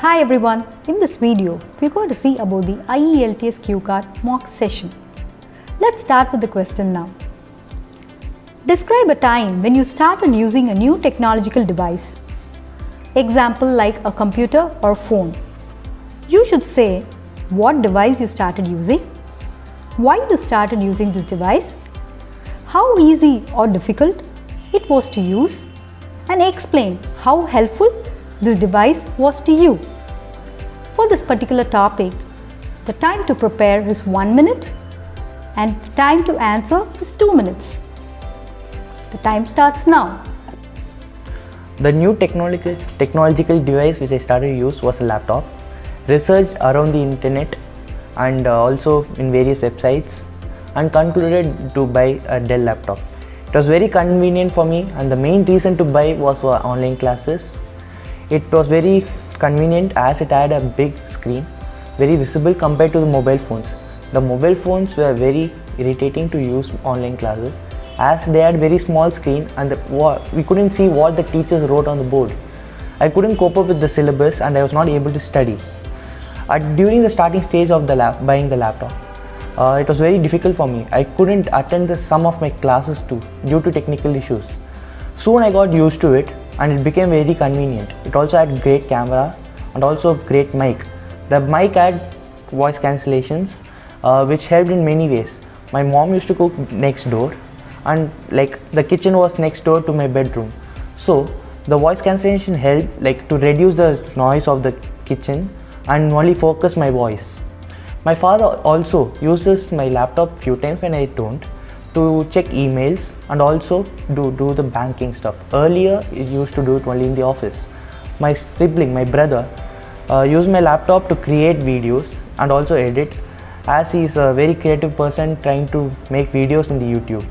Hi everyone, in this video we're going to see about the IELTS cue card mock session. Let's start with the question now. Describe a time when you started using a new technological device. Example like a computer or phone. You should say what device you started using, why you started using this device, how easy or difficult it was to use, and explain how helpful this device was to you. For this particular topic, the time to prepare is 1 minute and the time to answer is 2 minutes. The time starts now. The new technological device which I started to use was a laptop. Researched around the internet and also in various websites and concluded to buy a Dell laptop. It was very convenient for me, and the main reason to buy was for online classes. It was very convenient as it had a big screen, very visible compared to the mobile phones. The mobile phones were very irritating to use online classes as they had very small screen and we couldn't see what the teachers wrote on the board. I couldn't cope up with the syllabus and I was not able to study. During the starting stage of buying the laptop, it was very difficult for me. I couldn't attend some of my classes too due to technical issues. Soon I got used to it and it became very convenient. It also had great camera and also great mic. The mic had voice cancellations which helped in many ways. My mom used to cook next door and the kitchen was next door to my bedroom. So the voice cancellation helped to reduce the noise of the kitchen and only focus my voice. My father also uses my laptop few times when I don't to check emails and also do the banking stuff. Earlier he used to do it only in the office. My sibling, my brother, used my laptop to create videos and also edit, as he is a very creative person trying to make videos in the YouTube.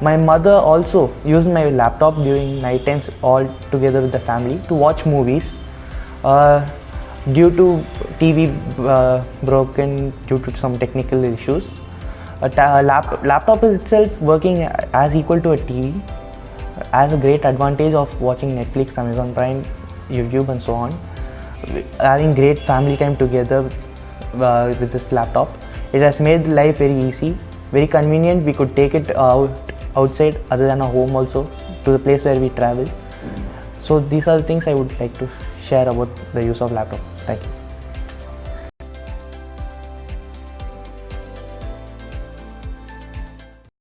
My mother also used my laptop during night times all together with the family to watch movies. Due to TV broken due to some technical issues, laptop is itself working as equal to a TV, has a great advantage of watching Netflix, Amazon Prime, YouTube and so on, having great family time together with this laptop. It has made life very easy, very convenient. We could take it outside other than our home also to the place where we travel. So these are the things I would like to share about the use of laptop. Thank you.